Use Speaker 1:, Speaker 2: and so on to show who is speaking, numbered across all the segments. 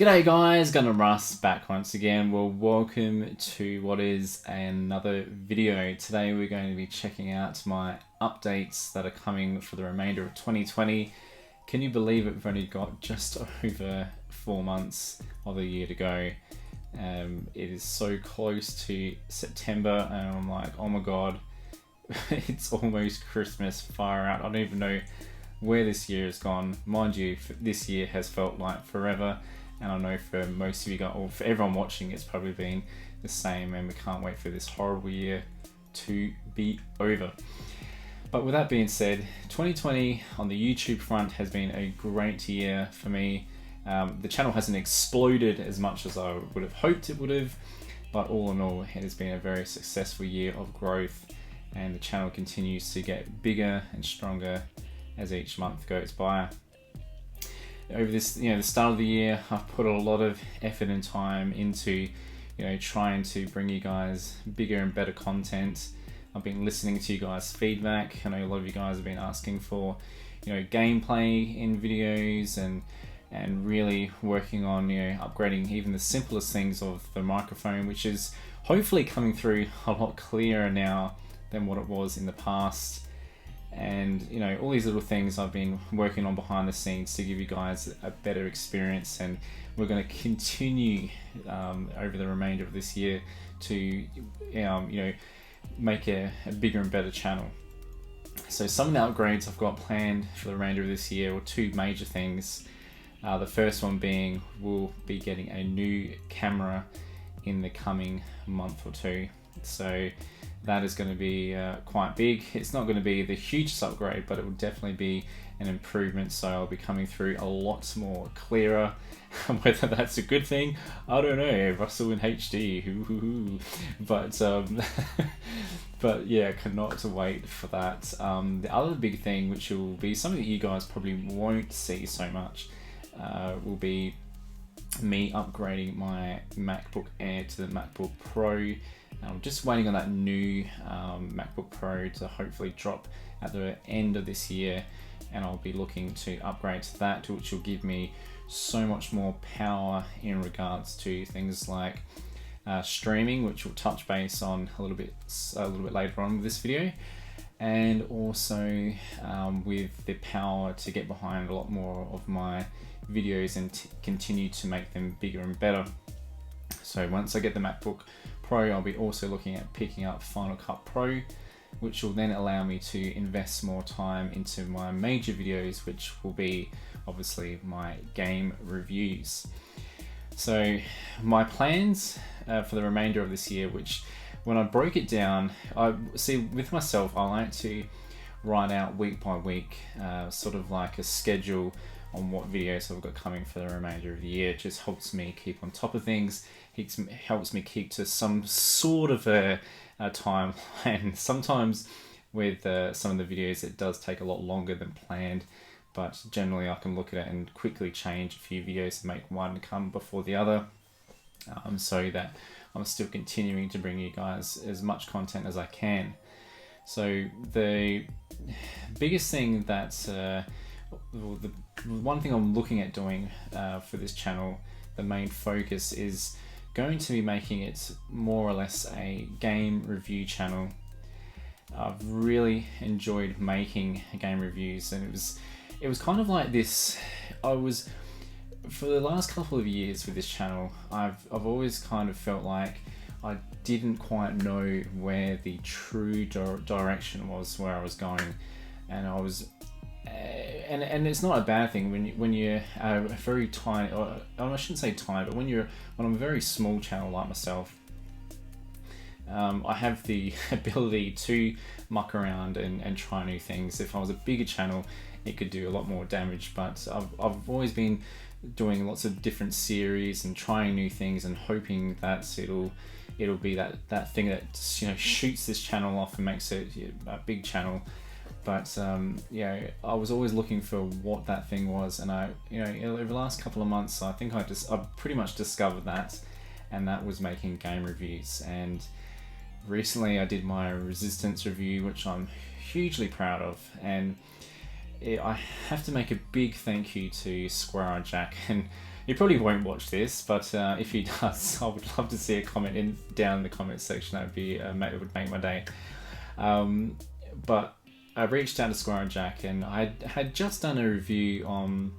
Speaker 1: G'day guys, Gundamruss back once again. Well, welcome to what is another video. Today we're going to be checking out my updates that are coming for the remainder of 2020. Can you believe it? We've only got just over 4 months of the year to go. It is so close to September and I'm like, oh my god, it's almost Christmas, far out. I don't even know where this year has gone. Mind you, this year has felt like forever. And I know for most of you guys, or for everyone watching, it's probably been the same, and we can't wait for this horrible year to be over. But with that being said, 2020 on the YouTube front has been a great year for me. The channel hasn't exploded as much as I would have hoped it would have, but all in all, it has been a very successful year of growth, and the channel continues to get bigger and stronger as each month goes by. Over this, the start of the year, I've put a lot of effort and time into, trying to bring you guys bigger and better content. I've been listening to you guys' feedback. I know a lot of you guys have been asking for, gameplay in videos and really working on, upgrading even the simplest things of the microphone, which is hopefully coming through a lot clearer now than what it was in the past. And all these little things I've been working on behind the scenes to give you guys a better experience, and we're going to continue over the remainder of this year to make a bigger and better channel. So some of the upgrades I've got planned for the remainder of this year are two major things. The first one being we'll be getting a new camera in the coming month or two. So that is going to be quite big. It's not going to be the hugest upgrade, but it will definitely be an improvement. So I'll be coming through a lot more clearer. Whether that's a good thing, I don't know. Russell in HD, but but yeah, cannot wait for that. The other big thing, which will be something that you guys probably won't see so much, will be me upgrading my MacBook Air to the MacBook Pro. I'm just waiting on that new MacBook Pro to hopefully drop at the end of this year, and I'll be looking to upgrade to that, which will give me so much more power in regards to things like streaming, which we'll touch base on a little bit later on with this video, and also with the power to get behind a lot more of my videos and continue to make them bigger and better. So once I get the MacBook Pro, I'll be also looking at picking up Final Cut Pro, which will then allow me to invest more time into my major videos, which will be obviously my game reviews. So my plans for the remainder of this year, which when I broke it down, I see with myself, I like to write out week by week, sort of like a schedule on what videos I've got coming for the remainder of the year. It just helps me keep on top of things. It helps me keep to some sort of a timeline. Sometimes with some of the videos it does take a lot longer than planned, but generally I can look at it and quickly change a few videos to make one come before the other, so that I'm still continuing to bring you guys as much content as I can. So the biggest thing that's the one thing I'm looking at doing for this channel, the main focus is going to be making it more or less a game review channel. I've really enjoyed making game reviews, and it was kind of like this. For the last couple of years with this channel, I've always kind of felt like I didn't quite know where the true direction was, where I was going, and I was and it's not a bad thing when you're a very tiny, or I shouldn't say tiny, but when I'm a very small channel like myself, I have the ability to muck around and try new things. If I was a bigger channel, it could do a lot more damage, but I've always been doing lots of different series and trying new things and hoping that it'll be that thing that shoots this channel off and makes it a big channel. But I was always looking for what that thing was, and over the last couple of months, I think I've pretty much discovered that, and that was making game reviews. And recently I did my Resistance review, which I'm hugely proud of, and I have to make a big thank you to Square Jack, and He probably won't watch this, but if he does, I would love to see a comment down in the comment section. That would be it would make my day. But I reached out to Squirrel Jack, and I had just done a review on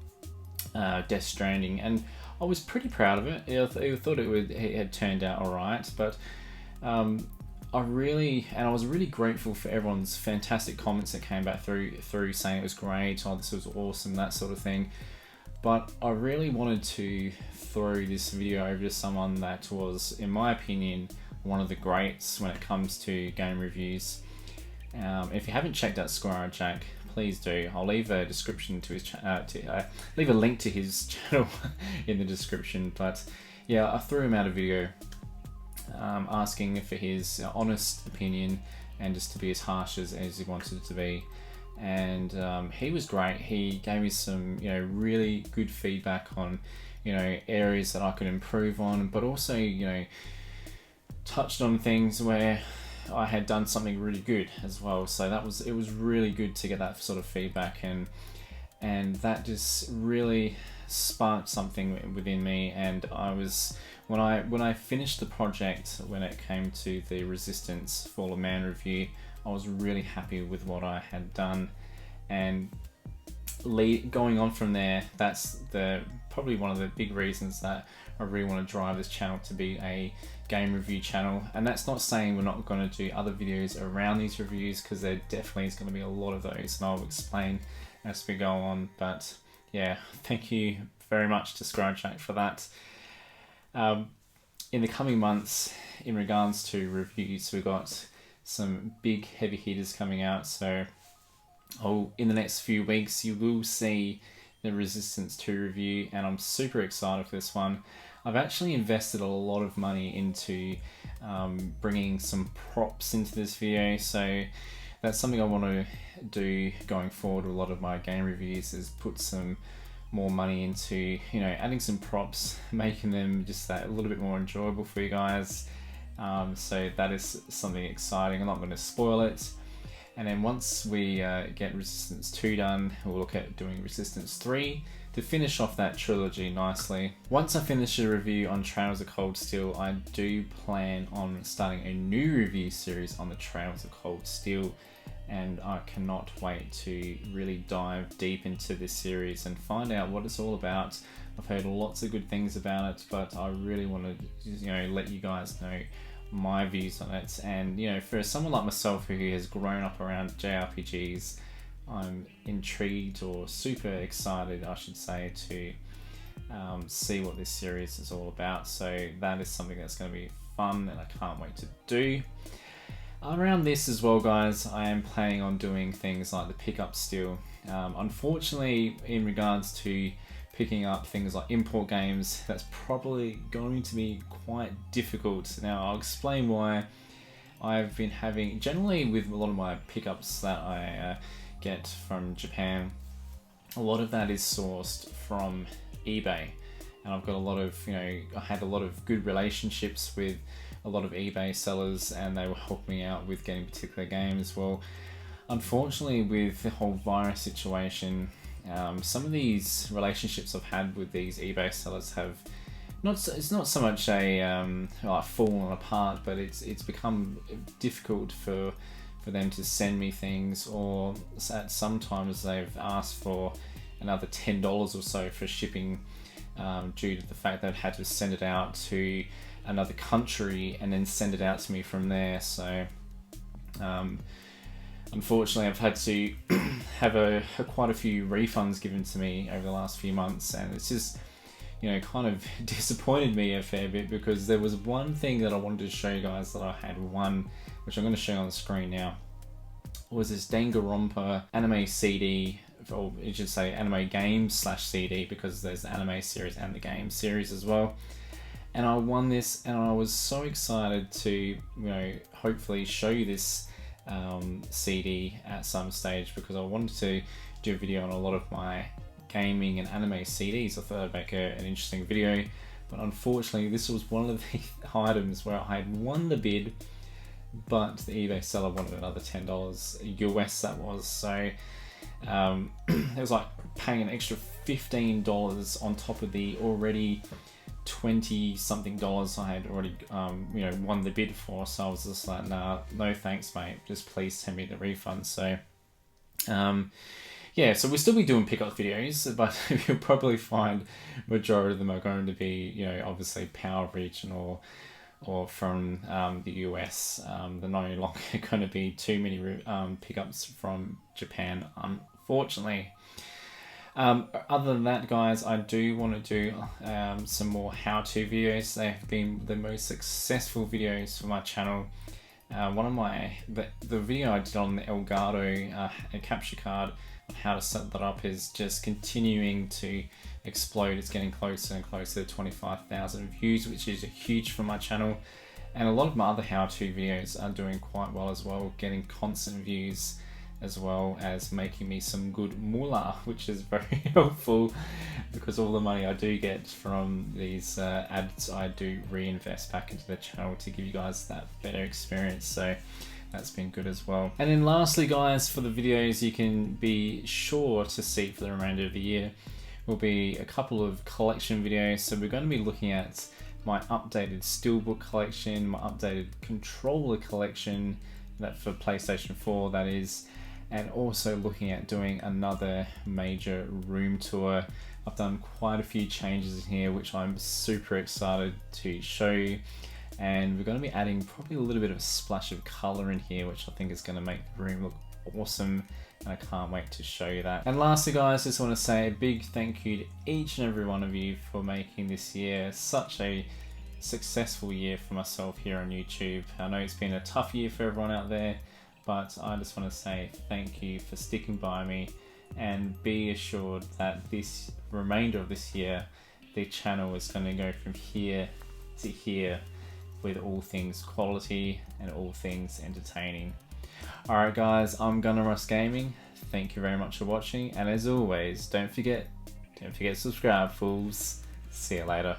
Speaker 1: Death Stranding, and I was pretty proud of it. I thought it had turned out alright, but I was really grateful for everyone's fantastic comments that came back through saying it was great, oh this was awesome, that sort of thing. But I really wanted to throw this video over to someone that was, in my opinion, one of the greats when it comes to game reviews. If you haven't checked out Squirrel Jack, please do. I'll leave a description to his leave a link to his channel in the description. But yeah, I threw him out a video asking for his honest opinion and just to be as harsh as he wanted it to be. And he was great. He gave me some really good feedback on areas that I could improve on, but also touched on things where I had done something really good as well. So it was really good to get that sort of feedback, and that just really sparked something within me. And I was, when I finished the project, when it came to the Resistance Fall of Man review, I was really happy with what I had done. And going on from there, that's probably one of the big reasons that I really want to drive this channel to be a game review channel. And that's not saying we're not going to do other videos around these reviews, because there definitely is going to be a lot of those, and I'll explain as we go on. But yeah, thank you very much to Squirrel Jack for that. In the coming months, in regards to reviews, we've got some big heavy hitters coming out. So in the next few weeks you will see the Resistance 2 review, and I'm super excited for this one. I've actually invested a lot of money into bringing some props into this video, so that's something I want to do going forward with a lot of my game reviews, is put some more money into adding some props, making them just that a little bit more enjoyable for you guys. So that is something exciting. I'm not going to spoil it. And then once we get Resistance 2 done, we'll look at doing Resistance 3 to finish off that trilogy nicely. Once I finish a review on Trails of Cold Steel, I do plan on starting a new review series on the Trails of Cold Steel, and I cannot wait to really dive deep into this series and find out what it's all about. I've heard lots of good things about it, but I really want to let you guys know my views on it. And for someone like myself who has grown up around JRPGs, I'm intrigued, or super excited I should say, to see what this series is all about. So that is something that's going to be fun, and I can't wait to do. Around this as well, guys, I am planning on doing things like the pickup still. Unfortunately, in regards to picking up things like import games, that's probably going to be quite difficult. Now I'll explain why. I've been having, generally with a lot of my pickups that I get from Japan, a lot of that is sourced from eBay, and I've got a lot of, I had a lot of good relationships with a lot of eBay sellers, and they will help me out with getting particular games. Well, unfortunately with the whole virus situation, some of these relationships I've had with these eBay sellers have it's not so much a like fallen apart, but it's become difficult for them to send me things, or at sometimes they've asked for another $10 or so for shipping, due to the fact they've had to send it out to another country and then send it out to me from there. So unfortunately I've had to have quite a few refunds given to me over the last few months, and it's just kind of disappointed me a fair bit, because there was one thing that I wanted to show you guys that I had won, which I'm going to show you on the screen now. It was this Danganronpa anime CD, or you should say anime game / CD, because there's the anime series and the game series as well. And I won this, and I was so excited to hopefully show you this CD at some stage, because I wanted to do a video on a lot of my gaming and anime CDs. I thought I'd make an interesting video, but unfortunately this was one of the items where I had won the bid, but the eBay seller wanted another $10 US, that was. So It was like paying an extra $15 on top of the already 20 something dollars I had already won the bid for. So I was just like, nah, no thanks mate, just please send me the refund. So yeah, so we'll still be doing pickup videos, but you'll probably find majority of them are going to be, obviously Power Regional or from the US. They're no longer going to be too many pickups from Japan, unfortunately. Other than that, guys, I do want to do some more how-to videos. They have been the most successful videos for my channel. One of the video I did on the Elgato capture card, on how to set that up, is just continuing to explode. It's getting closer and closer to 25,000 views, which is huge for my channel. And a lot of my other how-to videos are doing quite well as well, getting constant views, as well as making me some good moolah, which is very helpful, because all the money I do get from these ads I do reinvest back into the channel to give you guys that better experience. So that's been good as well. And then lastly, guys, for the videos you can be sure to see for the remainder of the year will be a couple of collection videos. So we're going to be looking at my updated steelbook collection, my updated controller collection, that for PlayStation 4 that is, and also looking at doing another major room tour. I've done quite a few changes in here, which I'm super excited to show you. And we're going to be adding probably a little bit of a splash of color in here, which I think is going to make the room look awesome. And I can't wait to show you that. And lastly, guys, just want to say a big thank you to each and every one of you for making this year such a successful year for myself here on YouTube. I know it's been a tough year for everyone out there, but I just want to say thank you for sticking by me, and be assured that this remainder of this year, the channel is going to go from here to here with all things quality and all things entertaining. Alright guys, I'm Gundamruss Gaming. Thank you very much for watching, and as always, don't forget to subscribe, fools. See you later.